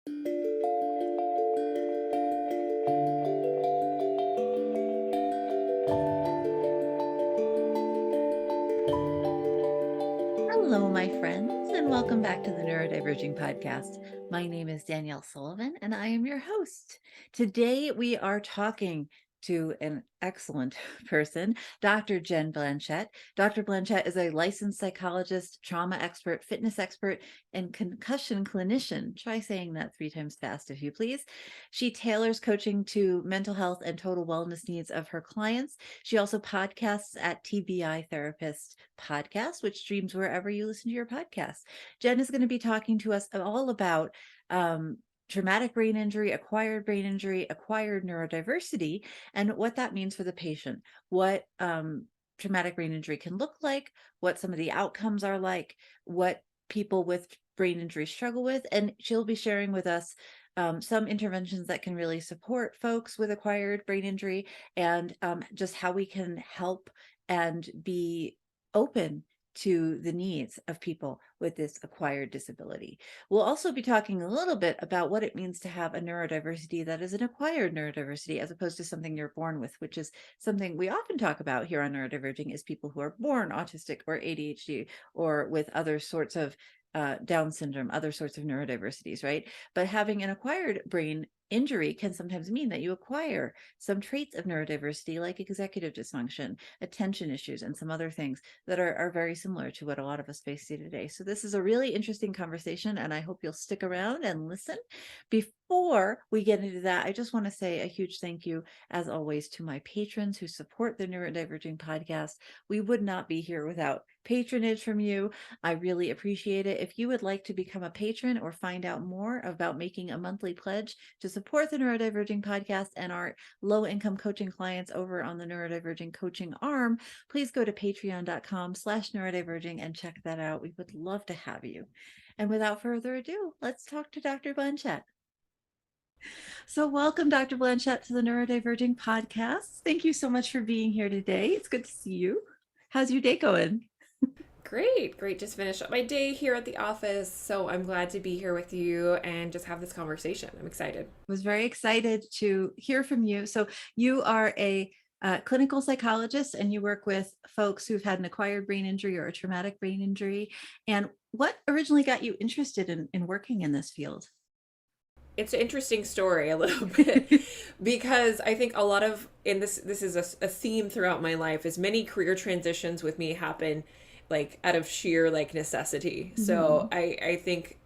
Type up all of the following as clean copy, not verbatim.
Hello, my friends, and welcome back to the Neurodiverging Podcast. My name is Danielle Sullivan, and I am your host. Today, we are talking to an excellent person, Dr. Jen Blanchette. Dr. Blanchette is a licensed psychologist, trauma expert, fitness expert, and concussion clinician. Try saying that 3 times fast, if you please. She tailors coaching to mental health and total wellness needs of her clients. She also podcasts at TBI Therapist Podcast, which streams wherever you listen to your podcast. Jen is going to be talking to us all about traumatic brain injury, acquired neurodiversity, and what that means for the patient, what traumatic brain injury can look like, what some of the outcomes are like, what people with brain injury struggle with, and she'll be sharing with us some interventions that can really support folks with acquired brain injury, and just how we can help and be open to the needs of people with this acquired disability. We'll also be talking a little bit about what it means to have a neurodiversity that is an acquired neurodiversity as opposed to something you're born with, which is something we often talk about here on Neurodiverging, is people who are born autistic or ADHD or with other sorts of Down syndrome, other sorts of neurodiversities, right? But having an acquired brain injury can sometimes mean that you acquire some traits of neurodiversity, like executive dysfunction, attention issues, and some other things that are very similar to what a lot of us face day to day. So this is a really interesting conversation, and I hope you'll stick around and listen. Before we get into that, I just want to say a huge thank you, as always, to my patrons who support the Neurodiverging Podcast. We would not be here without patronage from you. I really appreciate it. If you would like to become a patron or find out more about making a monthly pledge to support the Neurodiverging Podcast and our low-income coaching clients over on the Neurodiverging coaching arm, please go to patreon.com/neurodiverging and check that out. We would love to have you. And without further ado, let's talk to Dr. Blanchette. So welcome, Dr. Blanchette, to the Neurodiverging Podcast. Thank you so much for being here today. It's good to see you. How's your day going? Great. Just finished up my day here at the office. So I'm glad to be here with you and just have this conversation. I'm excited. I was very excited to hear from you. So you are a clinical psychologist, and you work with folks who've had an acquired brain injury or a traumatic brain injury. And what originally got you interested in working in this field? It's an interesting story a little bit because I think a lot of, and this is a theme throughout my life, is many career transitions with me happen like out of sheer like necessity. Mm-hmm. So I think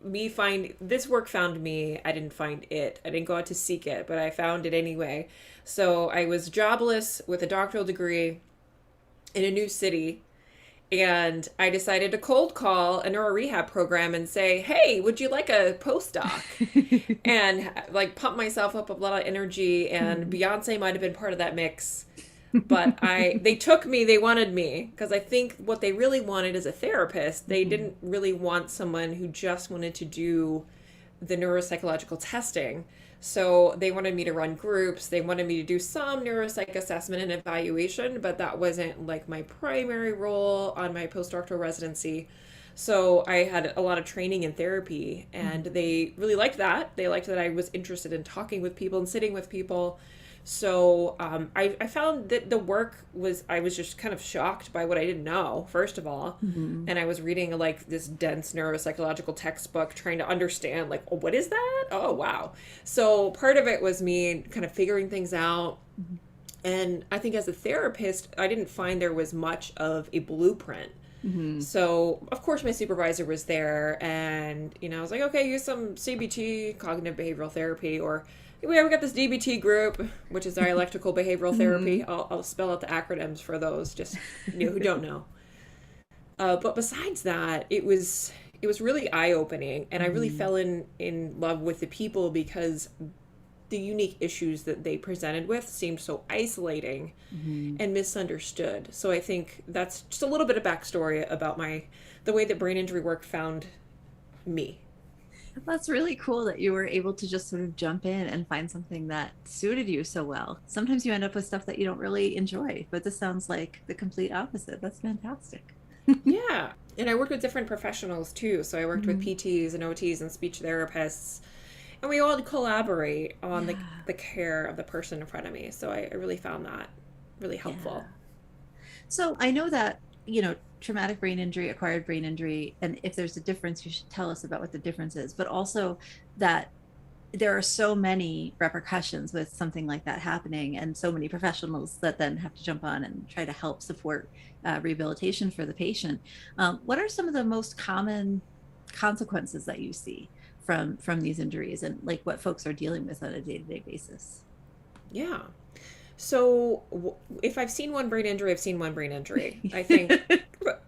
this work found me. I didn't find it. I didn't go out to seek it, but I found it anyway. So I was jobless with a doctoral degree in a new city. And I decided to cold call a neuro rehab program and say, hey, would you like a postdoc? And like pump myself up with a lot of energy. And Beyonce might have been part of that mix. But they took me, they wanted me, because I think what they really wanted as a therapist, they didn't really want someone who just wanted to do the neuropsychological testing. So they wanted me to run groups. They wanted me to do some neuropsych assessment and evaluation, but that wasn't like my primary role on my postdoctoral residency. So I had a lot of training in therapy, and they really liked that. They liked that I was interested in talking with people and sitting with people. So I found that the work I was just kind of shocked by what I didn't know, first of all. Mm-hmm. And I was reading like this dense neuropsychological textbook trying to understand like, oh, what is that? Oh, wow. So part of it was me kind of figuring things out. Mm-hmm. And I think as a therapist, I didn't find there was much of a blueprint. Mm-hmm. So, of course, my supervisor was there, and, I was like, okay, use some CBT, cognitive behavioral therapy, or we got this DBT group, which is dialectical behavioral therapy. I'll spell out the acronyms for those, just who don't know. But besides that, it was really eye-opening, and I really fell in love with the people because the unique issues that they presented with seemed so isolating and misunderstood. So I think that's just a little bit of backstory about the way that brain injury work found me. That's really cool that you were able to just sort of jump in and find something that suited you so well. Sometimes you end up with stuff that you don't really enjoy, but this sounds like the complete opposite. That's fantastic. Yeah. And I worked with different professionals too. So I worked with PTs and OTs and speech therapists. And we all collaborate on Yeah. the care of the person in front of me. So I really found that really Yeah. helpful. So I know that, traumatic brain injury, acquired brain injury, and if there's a difference, you should tell us about what the difference is, but also that there are so many repercussions with something like that happening, and so many professionals that then have to jump on and try to help support rehabilitation for the patient. What are some of the most common consequences that you see from these injuries, and like what folks are dealing with on a day-to-day basis? Yeah. So if I've seen one brain injury, I've seen one brain injury. I think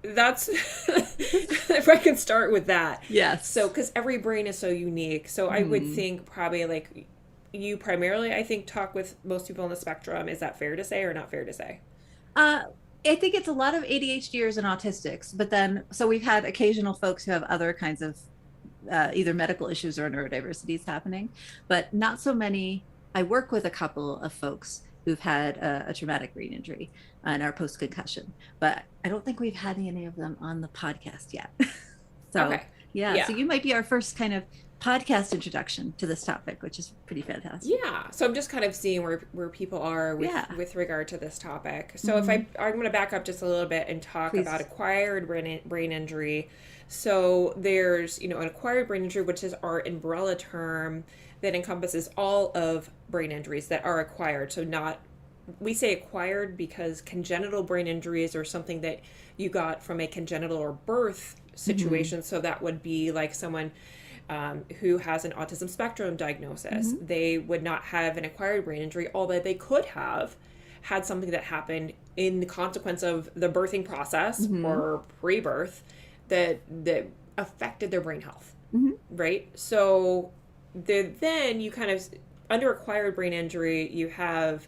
that's if I can start with that. So Yes. because every brain is so unique. So I would Hmm. think probably like you primarily, I think, talk with most people on the spectrum. Is that fair to say or not fair to say? Uh, I think it's a lot of ADHDers and autistics, but then so we've had occasional folks who have other kinds of either medical issues or neurodiversities happening, but not so many. I work with a couple of folks who've had a traumatic brain injury and are post concussion, but I don't think we've had any of them on the podcast yet. So Okay. yeah, so Yeah. you might be our first kind of podcast introduction to this topic, which is pretty fantastic. Yeah. So I'm just kind of seeing where people are Yeah. with regard to this topic. So if Hmm. I'm going to back up just a little bit and talk about Please. acquired brain injury. So there's, an acquired brain injury, which is our umbrella term that encompasses all of brain injuries that are acquired. So not we say acquired because congenital brain injuries are something that you got from a congenital or birth Hmm. situation. So that would be like someone who has an autism spectrum diagnosis. Hmm. They would not have an acquired brain injury, although they could have had something that happened in the consequence of the birthing process Hmm. or pre-birth that affected their brain health, Hmm. right? So then you kind of under acquired brain injury, you have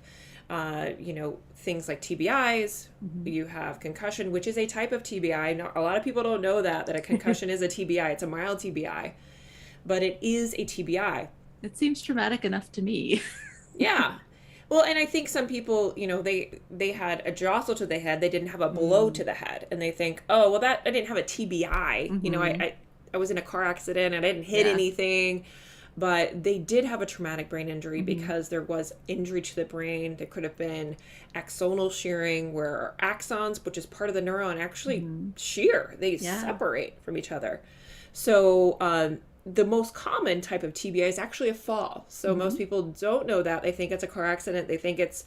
things like TBIs. Hmm. You have concussion, which is a type of TBI. A lot of people don't know that a concussion is a TBI. It's a mild TBI, but it is a TBI. It seems traumatic enough to me. Yeah. Well, and I think some people, they had a jostle to the head. They didn't have a blow Mm. to the head, and they think, oh, well, that I didn't have a TBI. Hmm. I was in a car accident. And I didn't hit Yeah. anything, but they did have a traumatic brain injury Hmm. because there was injury to the brain. There could have been axonal shearing, where axons, which is part of the neuron, actually Hmm. shear. They Yeah. separate from each other. So the most common type of TBI is actually a fall. So Hmm. most people don't know that. They think it's a car accident. They think it's,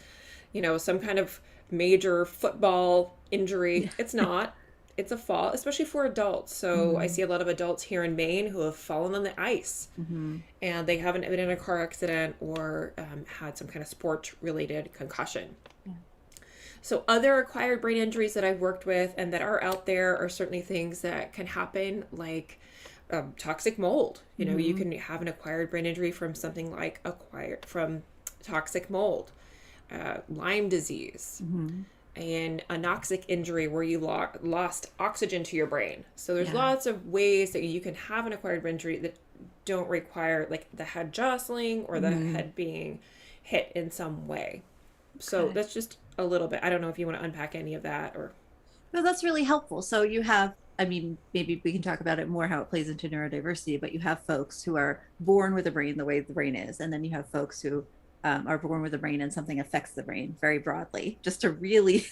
some kind of major football injury. Yeah. It's not. It's a fall, especially for adults. So I Hmm. see a lot of adults here in Maine who have fallen on the ice Hmm. and they haven't been in a car accident or had some kind of sport related concussion. Yeah. So other acquired brain injuries that I've worked with and that are out there are certainly things that can happen, like toxic mold. You Hmm. can have an acquired brain injury from something like acquired from toxic mold, Lyme disease, Hmm. and anoxic injury where you lost oxygen to your brain. So there's Yeah. lots of ways that you can have an acquired brain injury that don't require like the head jostling or the Hmm. head being hit in some way. So Okay. that's just a little bit. I don't know if you want to unpack any of that or. No, that's really helpful. So you have, I mean, maybe we can talk about it more how it plays into neurodiversity, but you have folks who are born with a brain the way the brain is, and then you have folks who are born with a brain and something affects the brain very broadly, just to really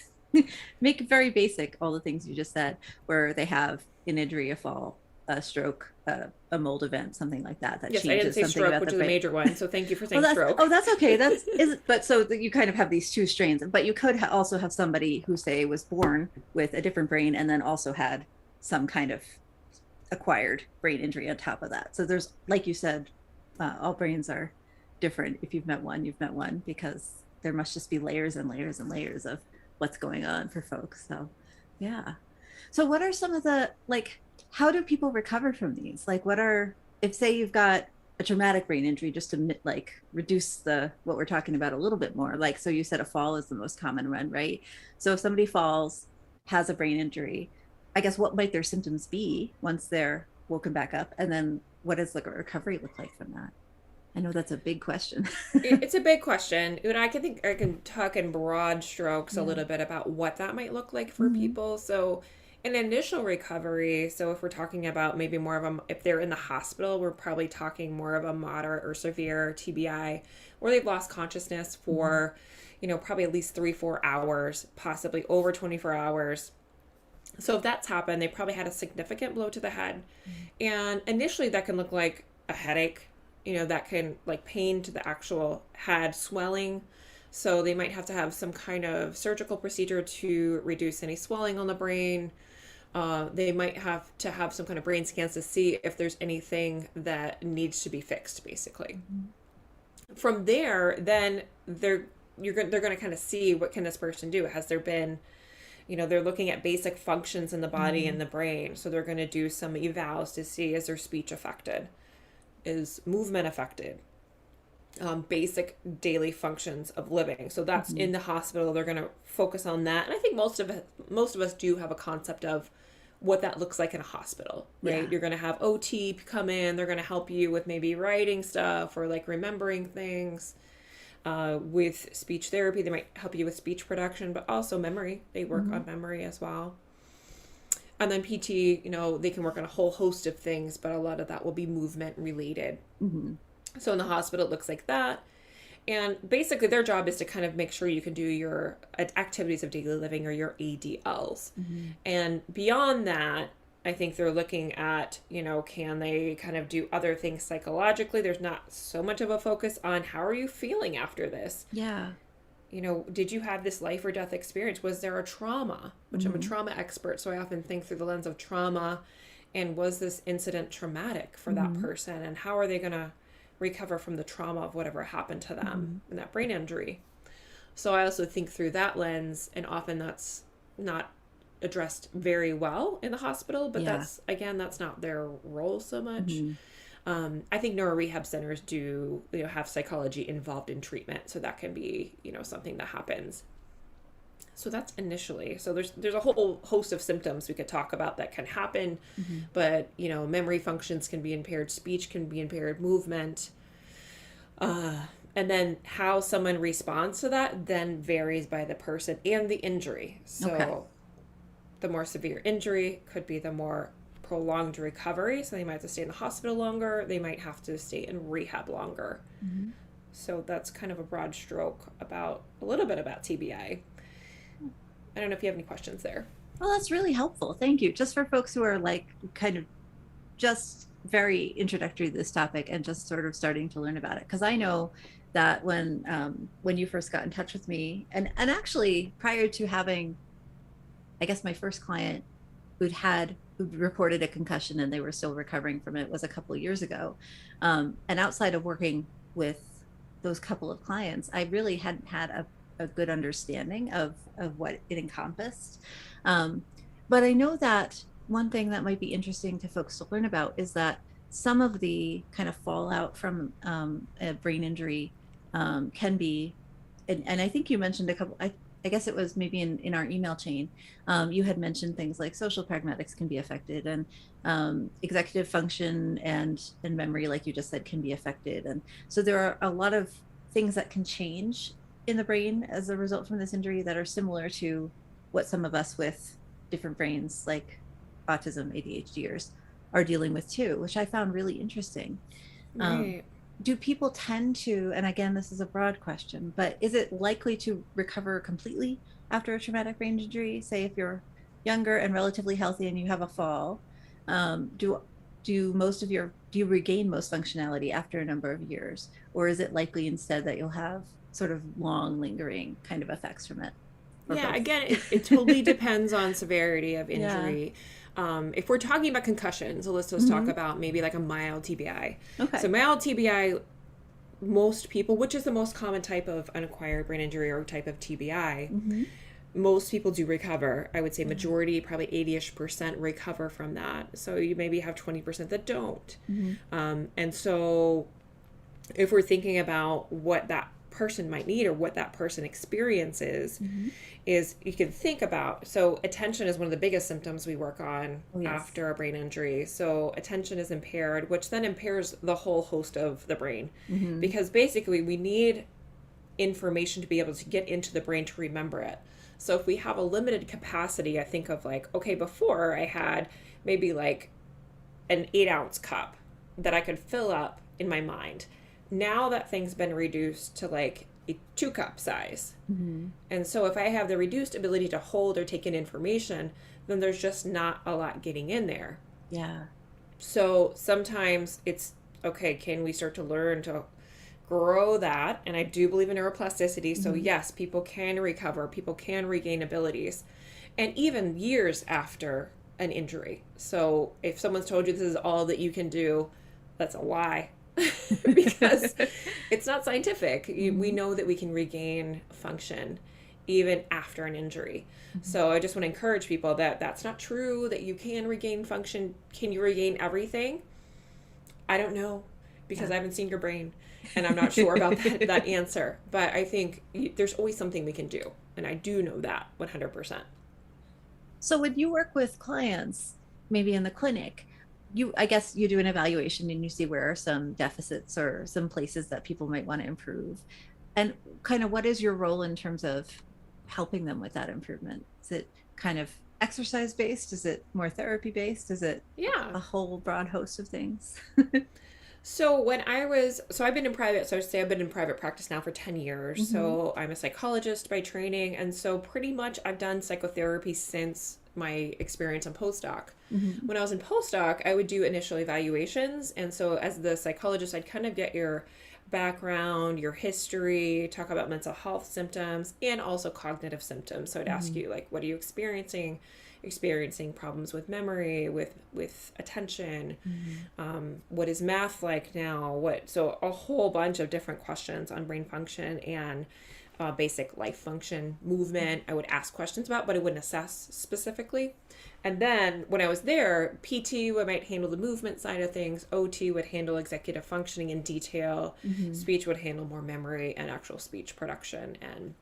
make it very basic, all the things you just said, where they have an injury, a fall, a stroke, a mold event, something like that, that Yes, I didn't changes say something stroke, about which the is a brain. major one. So thank you for Oh, saying stroke. that's okay. That's is but so that you kind of have these two strains, but you could also have somebody who say was born with a different brain and then also had some kind of acquired brain injury on top of that. So there's, like you said, all brains are different. If you've met one, you've met one, because there must just be layers and layers and layers of what's going on for folks. So yeah. So what are some of the, like, how do people recover from these? Like, what are, if say you've got a traumatic brain injury, just to like reduce the what we're talking about a little bit more, like, so you said a fall is the most common one, right? So if somebody falls, has a brain injury, I guess what might their symptoms be once they're woken back up, and then what does like a recovery look like from that? I know that's a big question. It's a big question, and I think I can talk in broad strokes a Yeah. little bit about what that might look like for Hmm. people. So an initial recovery, so if we're talking about maybe more of a, if they're in the hospital, we're probably talking more of a moderate or severe TBI, where they've lost consciousness for, probably at least 3-4 hours, possibly over 24 hours. So if that's happened, they probably had a significant blow to the head. And initially that can look like a headache, that can like pain to the actual head, swelling. So they might have to have some kind of surgical procedure to reduce any swelling on the brain. They might have to have some kind of brain scans to see if there's anything that needs to be fixed, basically. From there, then they're going to kind of see, what can this person do? Has there been, they're looking at basic functions in the body and the brain. So they're going to do some evals to see, is their speech affected? Is movement affected? Basic daily functions of living. So that's in the hospital. They're going to focus on that. And I think most of us do have a concept of what that looks like in a hospital, right? Yeah. You're going to have OT come in. They're going to help you with maybe writing stuff or like remembering things. With speech therapy, they might help you with speech production, but also memory. They work on memory as well. And then PT, they can work on a whole host of things, but a lot of that will be movement related. So in the hospital, it looks like that. And basically their job is to kind of make sure you can do your activities of daily living, or your ADLs. And beyond that, I think they're looking at, can they kind of do other things psychologically? There's not so much of a focus on how are you feeling after this? Yeah. Did you have this life or death experience? Was there a trauma? Which I'm a trauma expert, so I often think through the lens of trauma. And was this incident traumatic for that person? And how are they going to recover from the trauma of whatever happened to them in that brain injury? So I also think through that lens, and often that's not addressed very well in the hospital, but that's not their role so much. I think neuro rehab centers do, have psychology involved in treatment. So that can be, something that happens. So that's initially. So there's a whole host of symptoms we could talk about that can happen, but, memory functions can be impaired, speech can be impaired, movement. And then how someone responds to that then varies by the person and the injury. So the more severe injury could be the more prolonged recovery. So they might have to stay in the hospital longer. They might have to stay in rehab longer. So that's kind of a broad stroke about a little bit about TBI. I don't know if you have any questions there. Well, that's really helpful. Thank you. Just for folks who are like kind of just very introductory to this topic and just sort of starting to learn about it. Because I know that when you first got in touch with me, and actually prior to having, I guess my first client who reported a concussion and they were still recovering from it was a couple of years ago. And outside of working with those couple of clients, I really hadn't had a good understanding of what it encompassed. But I know that one thing that might be interesting to folks to learn about is that some of the kind of fallout from a brain injury can be, and I think you mentioned a couple, I guess it was maybe in our email chain, you had mentioned things like social pragmatics can be affected, and executive function and memory, like you just said, can be affected. And so there are a lot of things that can change in the brain as a result from this injury that are similar to what some of us with different brains, like autism, ADHDers, are dealing with too, which I found really interesting. Right. Do people tend to, and again, this is a broad question, but is it likely to recover completely after a traumatic brain injury? Say if you're younger and relatively healthy and you have a fall, do you regain most functionality after a number of years? Or is it likely instead that you'll have sort of long lingering kind of effects from it? Yeah, both? Again, it totally depends on severity of injury. If we're talking about concussions, so let's just talk about maybe like a mild TBI. Okay. So mild TBI, most people, which is the most common type of unacquired brain injury or type of TBI, most people do recover. I would say majority, probably 80-ish% recover from that. So you maybe have 20% that don't. And so if we're thinking about what that person might need or what that person experiences, is you can think about, so attention is one of the biggest symptoms we work on after a brain injury. So attention is impaired, which then impairs the whole host of the brain, because basically we need information to be able to get into the brain to remember it. So if we have a limited capacity, I think of like, okay, before I had maybe like an 8-ounce cup that I could fill up in my mind. Now that thing's been reduced to like a 2-cup size. Mm-hmm. And so if I have the reduced ability to hold or take in information, then there's just not a lot getting in there. Yeah. So sometimes it's okay, can we start to learn to grow that? And I do believe in neuroplasticity. So Mm-hmm. yes, people can recover, people can regain abilities, and even years after an injury. So if someone's told you this is all that you can do, that's a lie. Because it's not scientific. We Mm-hmm. know that we can regain function even after an injury. So I just want to encourage people that that's not true, that you can regain function. Can you regain everything? I don't know, because I haven't seen your brain and I'm not sure about that answer. But I think there's always something we can do. And I do know that 100%. So when you work with clients, maybe in the clinic, I guess you do an evaluation and you see where are some deficits or some places that people might want to improve. And kind of what is your role in terms of helping them with that improvement? Is it kind of exercise based? Is it more therapy based? Is it Yeah. a whole broad host of things? So I've been in private, so I say I've been in private practice now for 10 years. Mm-hmm. So I'm a psychologist by training. And so pretty much I've done psychotherapy since my experience on postdoc. Mm-hmm. When I was in postdoc, I would do initial evaluations. And so as the psychologist, I'd kind of get your background, your history, talk about mental health symptoms, and also cognitive symptoms. So I'd ask Mm-hmm. you, like, what are you experiencing problems with memory, with attention, what is math like now, so a whole bunch of different questions on brain function and basic life function, movement. I would ask questions about, but I wouldn't assess specifically. And then when I was there, PT might handle the movement side of things, OT would handle executive functioning in detail, Mm-hmm. speech would handle more memory and actual speech production and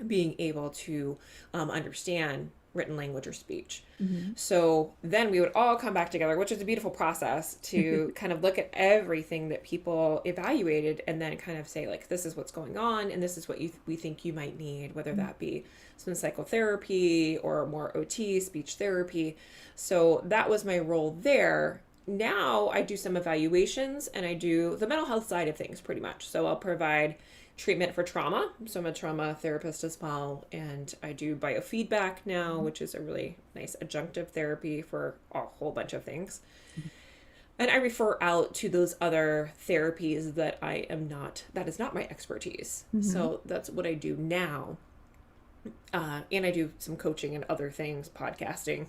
being able to understand written language or speech. Mm-hmm. So then we would all come back together, which is a beautiful process to kind of look at everything that people evaluated and then kind of say, like, this is what's going on and this is what we think you might need, whether that be some psychotherapy or more OT, speech therapy. So that was my role there. Now I do some evaluations and I do the mental health side of things pretty much. So I'll provide treatment for trauma. So I'm a trauma therapist as well. And I do biofeedback now, which is a really nice adjunctive therapy for a whole bunch of things. And I refer out to those other therapies that that is not my expertise. Mm-hmm. So that's what I do now. And I do some coaching and other things, podcasting,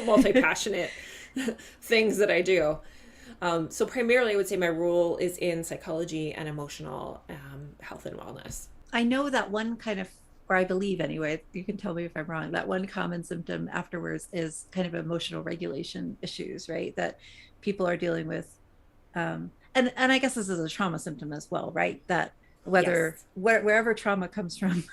multi-passionate things that I do. So primarily I would say my role is in psychology and emotional health and wellness. I know that one kind of, or I believe anyway, you can tell me if I'm wrong, that one common symptom afterwards is kind of emotional regulation issues, right? That people are dealing with. And I guess this is a trauma symptom as well, right? That Yes. wherever trauma comes from,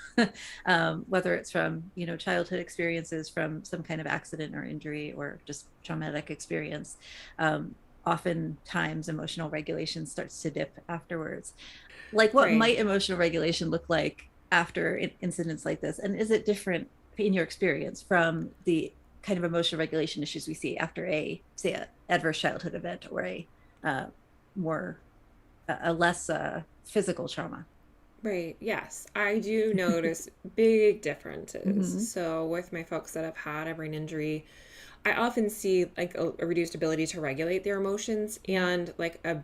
whether it's from, childhood experiences, from some kind of accident or injury or just traumatic experience, oftentimes emotional regulation starts to dip afterwards. Like, what Right. might emotional regulation look like after incidents like this? And is it different in your experience from the kind of emotional regulation issues we see after say, a adverse childhood event or uh, more a less physical trauma? Right. Yes. I do notice big differences. Mm-hmm. So with my folks that have had a brain injury, I often see like a reduced ability to regulate their emotions and like a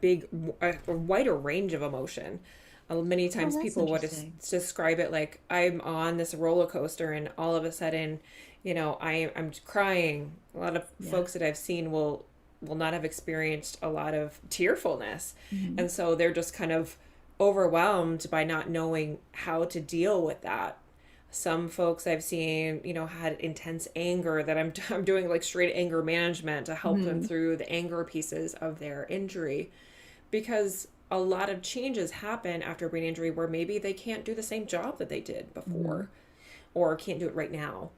wider range of emotion. Many Oh, times that's people would interesting. describe it like I'm on this roller coaster and all of a sudden, I'm crying. A lot of Yeah. folks that I've seen will not have experienced a lot of tearfulness. Mm-hmm. And so they're just kind of overwhelmed by not knowing how to deal with that. Some folks I've seen, had intense anger that I'm doing like straight anger management to help them Mm-hmm. through the anger pieces of their injury, because a lot of changes happen after a brain injury where maybe they can't do the same job that they did Mm-hmm. before or can't do it right now.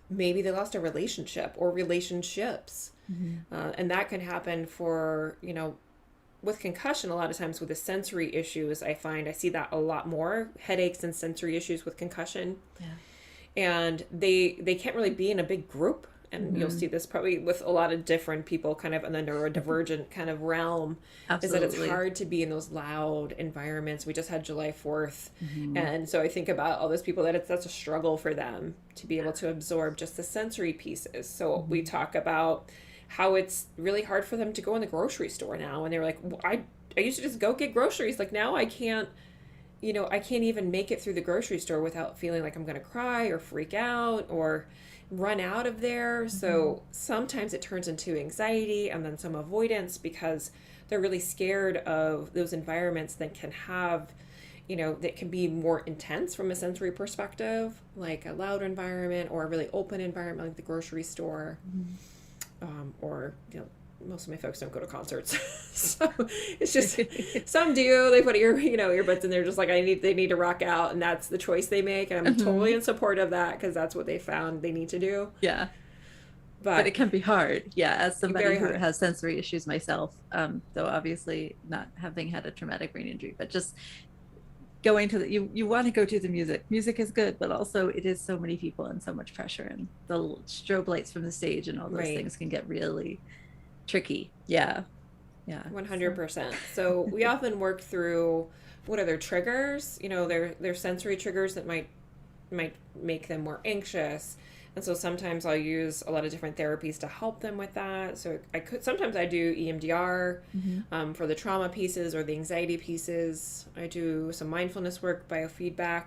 Maybe they lost a relationship or relationships. Mm-hmm. And that can happen for, with concussion, a lot of times with the sensory issues, I see that a lot more headaches and sensory issues with concussion. Yeah. and they can't really be in a big group. And you'll Mm-hmm. see this probably with a lot of different people kind of in the neurodivergent kind of realm, is that it's Absolutely. hard to be in those loud environments. We just had July 4th. Mm-hmm. And so I think about all those people that that's a struggle for them to be able to absorb just the sensory pieces. So we Mm-hmm. talk about how it's really hard for them to go in the grocery store now. And they're like, I used to just go get groceries. Like now I can't, I can't even make it through the grocery store without feeling like I'm going to cry or freak out or run out of there. Mm-hmm. So sometimes it turns into anxiety and then some avoidance because they're really scared of those environments that can have, that can be more intense from a sensory perspective, like a loud environment or a really open environment like the grocery store, Mm-hmm. or most of my folks don't go to concerts. So it's just some do. They put earbuds in there just like they need to rock out, and that's the choice they make, and I'm totally Mm-hmm. in support of that because that's what they found they need to do. Yeah. But it But can be hard. Yeah, as somebody very who hard. has sensory issues myself, though obviously not having had a traumatic brain injury, but just going to you want to go to the music. Music is good, but also it is so many people and so much pressure, and the strobe lights from the stage and all those Right. things can get really tricky. Yeah. Yeah. So 100%. So we often work through what are their triggers, their sensory triggers that might make them more anxious. And so sometimes I'll use a lot of different therapies to help them with that. So sometimes I do EMDR mhm. for the trauma pieces or the anxiety pieces. I do some mindfulness work, biofeedback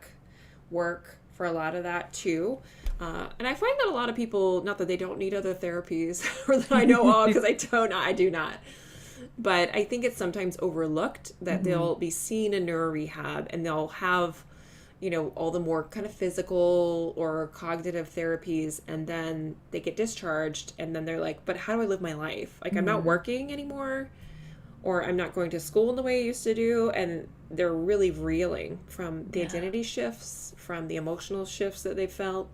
work for a lot of that too. And I find that a lot of people, not that they don't need other therapies or that I know all, because I do not. But I think it's sometimes overlooked that Mhm. they'll be seen in neuro rehab and they'll have, all the more kind of physical or cognitive therapies, and then they get discharged and then they're like, but how do I live my life? Like I'm not Mhm. working anymore, or I'm not going to school in the way I used to do, and they're really reeling from the Yeah. identity shifts, from the emotional shifts that they felt.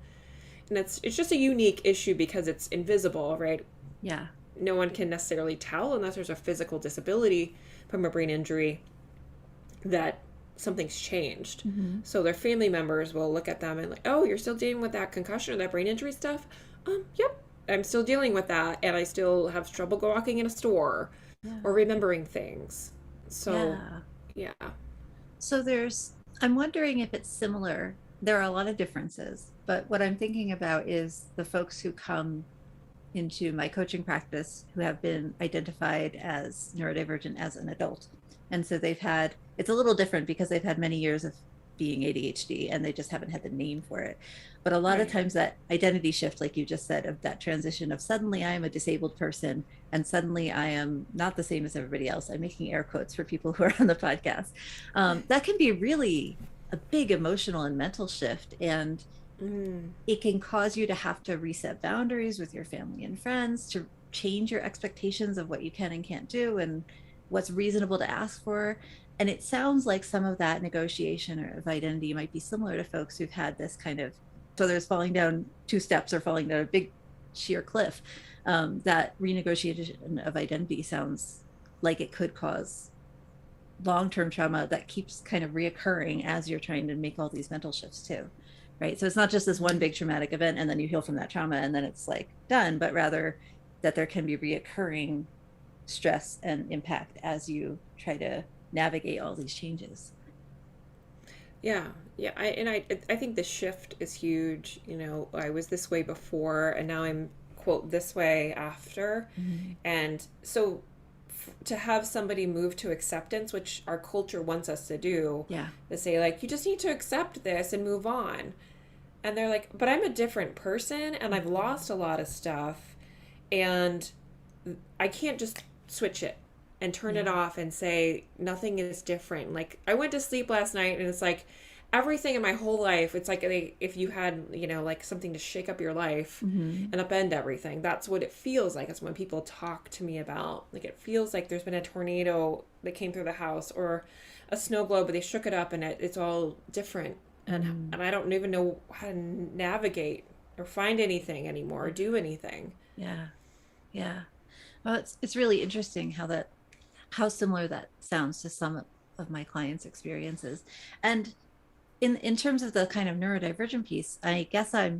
And it's just a unique issue because it's invisible, right? Yeah. No one can necessarily tell unless there's a physical disability from a brain injury that something's changed. Mhm. So their family members will look at them and like, oh, you're still dealing with that concussion or that brain injury stuff? Yep, I'm still dealing with that, and I still have trouble walking in a store or Yeah. remembering things. So, Yeah. yeah. So I'm wondering if it's similar. There are a lot of differences, but what I'm thinking about is the folks who come into my coaching practice who have been identified as neurodivergent as an adult. And so it's a little different because they've had many years of being ADHD and they just haven't had the name for it. But a lot of Right. times that identity shift, like you just said, of that transition of suddenly I am a disabled person and suddenly I am not the same as everybody else. I'm making air quotes for people who are on the podcast. That can be really a big emotional and mental shift. And Mm. it can cause you to have to reset boundaries with your family and friends, to change your expectations of what you can and can't do and what's reasonable to ask for. And it sounds like some of that negotiation or of identity might be similar to folks who've had this kind of, so there's falling down 2 steps or falling down a big sheer cliff. That renegotiation of identity sounds like it could cause long-term trauma that keeps kind of reoccurring as you're trying to make all these mental shifts too, right? So it's not just this one big traumatic event and then you heal from that trauma and then it's like done, but rather that there can be reoccurring stress and impact as you try to navigate all these changes. Yeah, yeah. I think the shift is huge. I was this way before, and now I'm quote this way after, Mm-hmm. and so to have somebody move to acceptance, which our culture wants us to do, Yeah. to say like you just need to accept this and move on, and they're like, but I'm a different person, and I've Mm-hmm. lost a lot of stuff, and I can't just switch it and turn it Yeah. off and say nothing is different. Like I went to sleep last night and it's like everything in my whole life, it's like if you had, like something to shake up your life Mm-hmm. and upend everything. That's what it feels like. It's when people talk to me about, like, it feels like there's been a tornado that came through the house or a snow globe, but they shook it up and it's all different. Mm-hmm. And I don't even know how to navigate or find anything anymore or do anything. Yeah. Yeah. Well, it's really interesting how similar that sounds to some of my clients' experiences. And in terms of the kind of neurodivergent piece, I guess I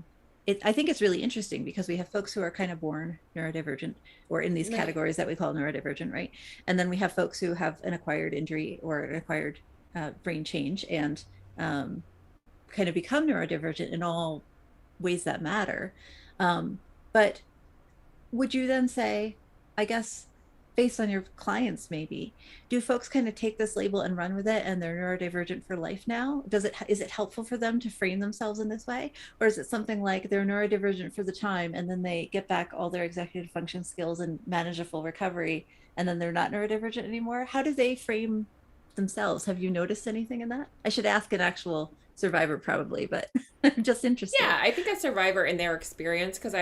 think it's really interesting because we have folks who are kind of born neurodivergent or in these Right. categories that we call neurodivergent, right? And then we have folks who have an acquired injury or an acquired brain change and kind of become neurodivergent in all ways that matter. But would you then say, I guess, based on your clients, maybe, do folks kind of take this label and run with it and they're neurodivergent for life now? Is it helpful for them to frame themselves in this way? Or is it something like they're neurodivergent for the time and then they get back all their executive function skills and manage a full recovery and then they're not neurodivergent anymore? How do they frame themselves? Have you noticed anything in that? I should ask an actual survivor probably, but I'm just interested. Yeah, I think a survivor in their experience, because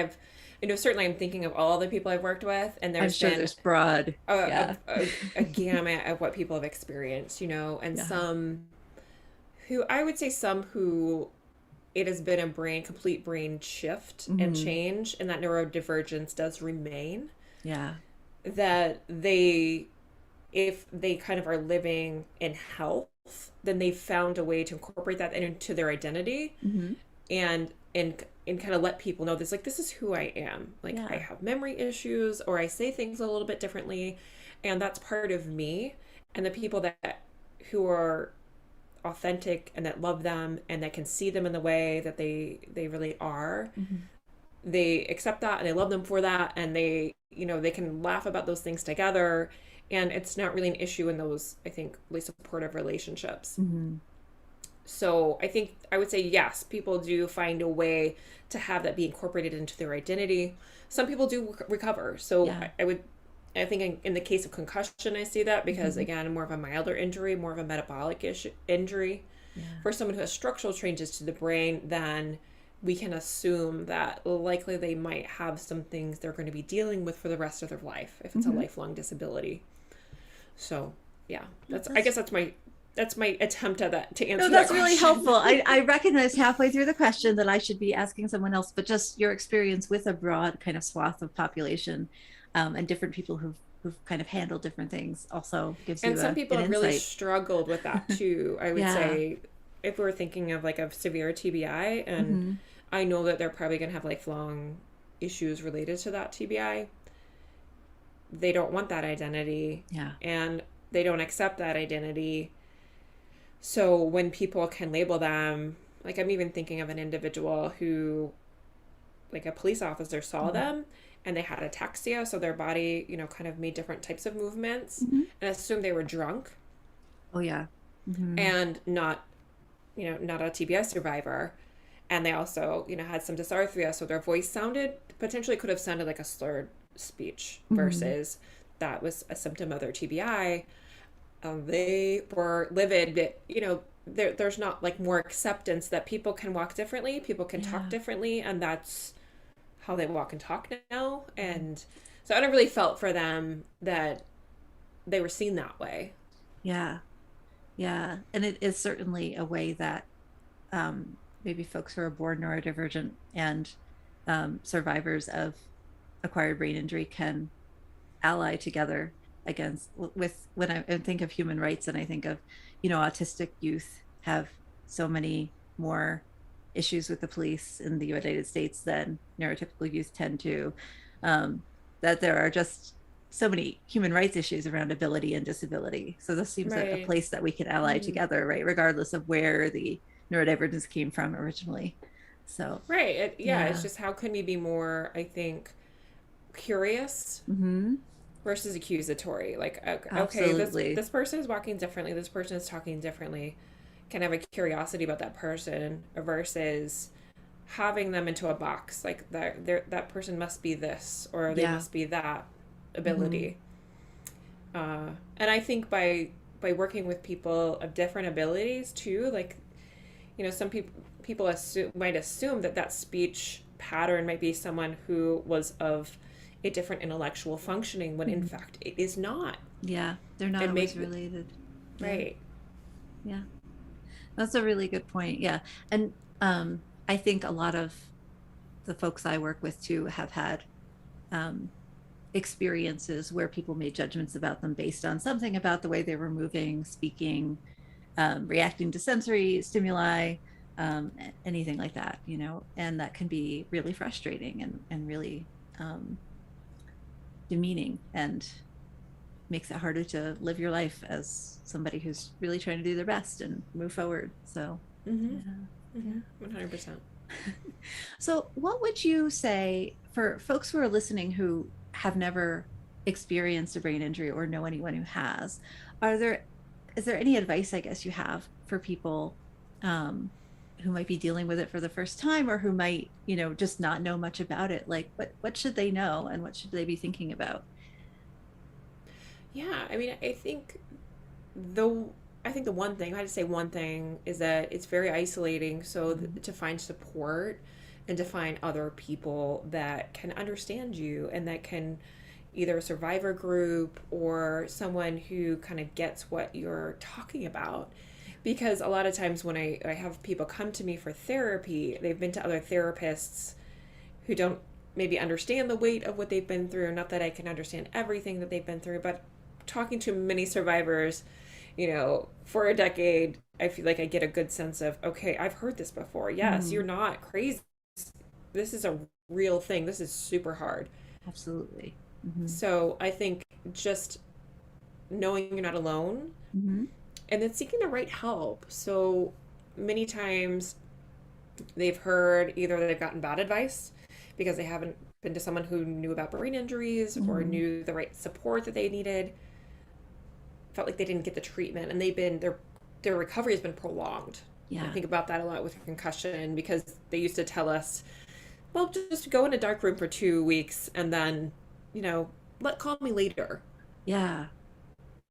certainly I'm thinking of all the people I've worked with, and I'm there's sure been there's broad. a, Yeah. a gamut of what people have experienced, and Yeah. some who it has been complete brain shift and Mm-hmm. change, and that neurodivergence does remain, Yeah. that if they kind of are living in health, then they've found a way to incorporate that into their identity Mm-hmm. and kind of let people know this, like, this is who I am. Like, I Yeah. have memory issues, or I say things a little bit differently, and that's part of me. And the people that who are authentic and that love them and that can see them in the way that they really are, Mm-hmm. they accept that and they love them for that, and they can laugh about those things together, and it's not really an issue in those, I think, really supportive relationships. Mm-hmm. So I think I would say yes, people do find a way to have that be incorporated into their identity. Some people do recover. So Yeah. I think in the case of concussion, I see that because, Mm-hmm. again, more of a milder injury, more of a metabolic injury. Yeah. For someone who has structural changes to the brain, then we can assume that likely they might have some things they're going to be dealing with for the rest of their life if it's Mm-hmm. a lifelong disability. So yeah, I That's guess that's my attempt at that, to answer no, that that's really question. helpful. I recognized halfway through the question that I should be asking someone else, but just your experience with a broad kind of swath of population, and different people who've kind of handled different things also gives And you some people an have really insight. struggled with that too. I would Yeah. say, if we're thinking of like a severe TBI, and Mm-hmm. I know that they're probably going to have lifelong issues related to that TBI, they don't want that identity, Yeah. and they don't accept that identity. So when people can label them, like, I'm even thinking of an individual who, like, a police officer saw Mm-hmm. them and they had ataxia, so their body, kind of made different types of movements, Mm-hmm. and assumed they were drunk Oh yeah. Mm-hmm. and not a TBI survivor. And they also, had some dysarthria, so their voice could have sounded like a slurred speech, Mm-hmm. versus that was a symptom of their TBI. They were livid, but, there's not like more acceptance that people can walk differently, people can talk Yeah. differently, and that's how they walk and talk now. And so I never really felt for them that they were seen that way. Yeah. Yeah. And it is certainly a way that maybe folks who are born neurodivergent and survivors of acquired brain injury can ally together against with when I think of human rights and I think of, autistic youth have so many more issues with the police in the United States than neurotypical youth tend to, that there are just so many human rights issues around ability and disability. So this seems like a Right. place that we can ally together, right? Regardless of where the neurodivergence came from originally. So, Right. Yeah, it's yeah. just, how can we be more, I think, curious Mm-hmm. versus accusatory? Like, okay, this Absolutely. this person is walking differently, this person is talking differently. Can I have a curiosity about that person versus having them into a box, like that person must be this, or they Yeah. must be that ability. And I think by working with people of different abilities too, like, some people might assume that speech pattern might be someone who was of a different intellectual functioning, when in fact it is not. Yeah. They're not It always make related. Yeah. Right. Yeah. That's a really good point. Yeah. And I think a lot of the folks I work with too have had experiences where people made judgments about them based on something about the way they were moving, speaking, reacting to sensory stimuli, anything like that, and that can be really frustrating and really demeaning, and makes it harder to live your life as somebody who's really trying to do their best and move forward. So, Mm-hmm. yeah. Mm-hmm. 100%. So, what would you say for folks who are listening who have never experienced a brain injury or know anyone who has? Is there any advice, I guess, you have for people who might be dealing with it for the first time, or who might, just not know much about it? Like, what should they know, and what should they be thinking about? Yeah, I mean, the I think the one thing, I had to say one thing, is that it's very isolating. So to find support and to find other people that can understand you and that can either a survivor group or someone who kind of gets what you're talking about. Because a lot of times when I have people come to me for therapy, they've been to other therapists who don't maybe understand the weight of what they've been through. Not that I can understand everything that they've been through, but talking to many survivors, for a decade, I feel like I get a good sense of, okay, I've heard this before. Yes, you're not crazy. This is a real thing. This is super hard. Absolutely. So I think just knowing you're not alone, and then seeking the right help. So many times they've heard either they've gotten bad advice because they haven't been to someone who knew about brain injuries or knew the right support that they needed, felt like they didn't get the treatment, and their recovery has been prolonged. Yeah. I think about that a lot with concussion, because they used to tell us, well, just go in a dark room for 2 weeks and then, call me later. Yeah.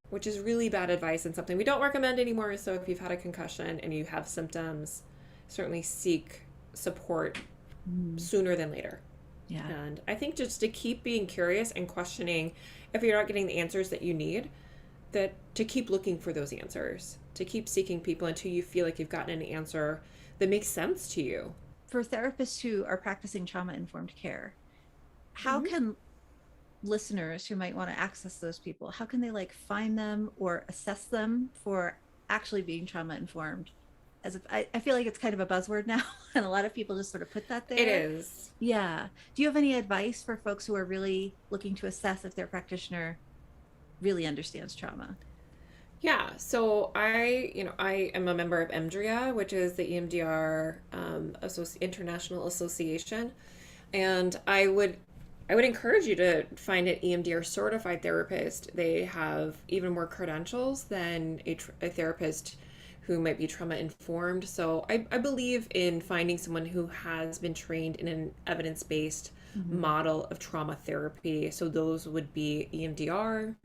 Which is really bad advice and something we don't recommend anymore. So if you've had a concussion and you have symptoms, certainly seek support sooner than later. Yeah. And I think just to keep being curious and questioning, if you're not getting the answers that you need, that to keep looking for those answers, to keep seeking people until you feel like you've gotten an answer that makes sense to you. For therapists who are practicing trauma-informed care, how can listeners who might want to access those people, how can they find them or assess them for actually being trauma-informed? I feel like it's kind of a buzzword now, and a lot of people just sort of put that there. It is. Yeah. Do you have any advice for folks who are really looking to assess if their practitioner really understands trauma? Yeah, so I am a member of EMDRIA, which is the EMDR International Association, and I would encourage you to find an EMDR certified therapist. They have even more credentials than a therapist who might be trauma informed. So I believe in finding someone who has been trained in an evidence-based model of trauma therapy. So those would be EMDR.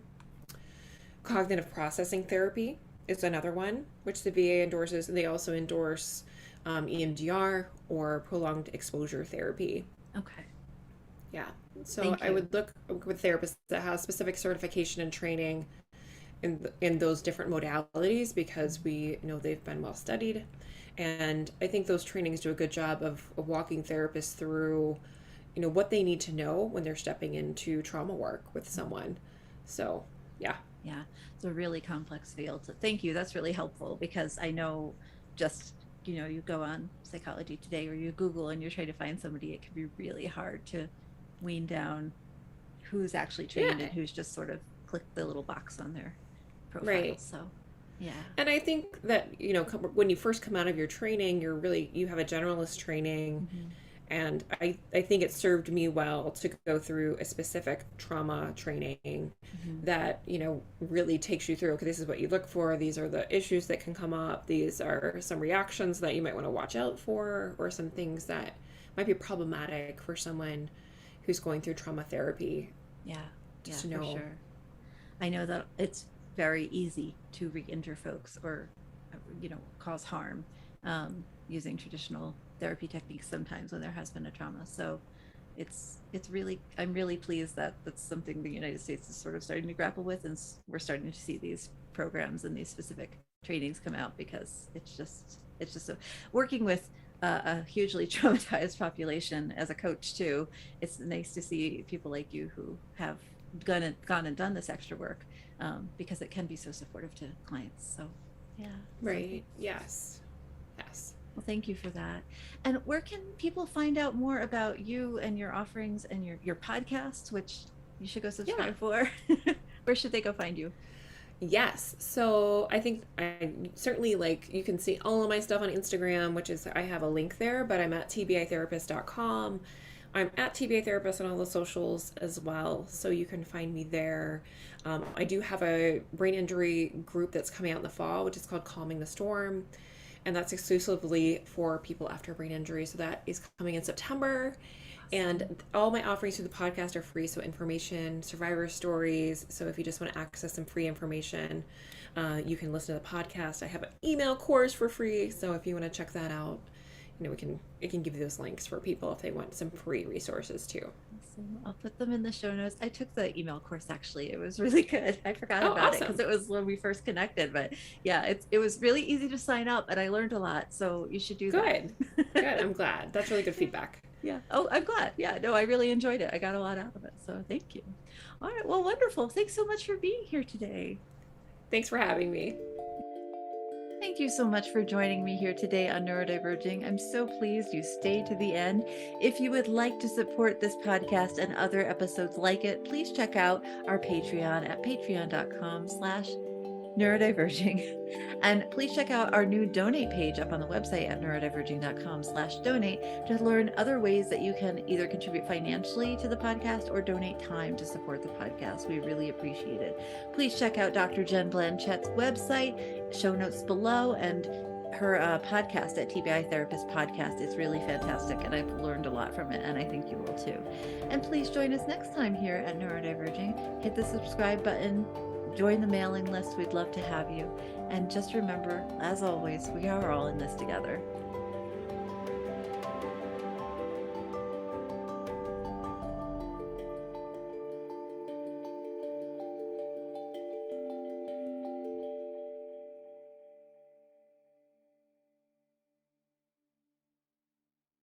Cognitive processing therapy is another one, which the VA endorses. They also endorse EMDR or prolonged exposure therapy. Okay. Yeah. So I would look with therapists that have specific certification and training in those different modalities, because we know they've been well studied. And I think those trainings do a good job of walking therapists through, what they need to know when they're stepping into trauma work with someone. So, yeah. Yeah, it's a really complex field. So thank you. That's really helpful, because I know just, you go on Psychology Today or you Google and you're trying to find somebody, it can be really hard to wean down who's actually trained and who's just sort of clicked the little box on their profile. Right. So, yeah. And I think that, when you first come out of your training, you have a generalist training. And I think it served me well to go through a specific trauma training that, really takes you through, okay, this is what you look for. These are the issues that can come up. These are some reactions that you might want to watch out for, or some things that might be problematic for someone who's going through trauma therapy. Yeah, Just for sure. I know that it's very easy to re-injure folks or, cause harm using traditional therapy techniques sometimes when there has been a trauma. So I'm really pleased that that's something the United States is sort of starting to grapple with, and we're starting to see these programs and these specific trainings come out, because it's just working with a hugely traumatized population as a coach too. It's nice to see people like you who have gone and done this extra work, because it can be so supportive to clients. So Yeah. Right. Yes. Yes. Well, thank you for that. And where can people find out more about you and your offerings and your podcasts, which you should go Yeah. subscribe for? Where should they go find you? Yes. So I think I certainly like you can see all of my stuff on Instagram, which is I have a link there, but I'm at tbitherapist.com. I'm at TBA Therapist on all the socials as well, so you can find me there. I do have a brain injury group that's coming out in the fall, which is called Calming the Storm, and that's exclusively for people after brain injury. So that is coming in September. And all my offerings through the podcast are free. So information, survivor stories. So if you just want to access some free information, you can listen to the podcast. I have an email course for free. So if you want to check that out, it can give you those links for people if they want some free resources too. Awesome. I'll put them in the show notes. I took the email course actually. It was really good. I forgot Oh, about it awesome. because it was when we first connected. But yeah, it was really easy to sign up and I learned a lot. So you should do Good. that. Good. I'm glad. That's really good feedback. Yeah. Oh, I'm glad. Yeah. No, I really enjoyed it. I got a lot out of it. So thank you. All right. Well, wonderful. Thanks so much for being here today. Thanks for having me. Thank you so much for joining me here today on Neurodiverging. I'm so pleased you stayed to the end. If you would like to support this podcast and other episodes like it, please check out our Patreon at patreon.com/neurodiverging. And please check out our new donate page up on the website at neurodiverging.com/donate to learn other ways that you can either contribute financially to the podcast or donate time to support the podcast. We really appreciate it. Please check out Dr. Jen Blanchette's website, show notes below, and her podcast at TBI Therapist Podcast. It's really fantastic, and I've learned a lot from it, and I think you will too. And please join us next time here at Neurodiverging. Hit the subscribe button. Join the mailing list. We'd love to have you. And just remember, as always, we are all in this together.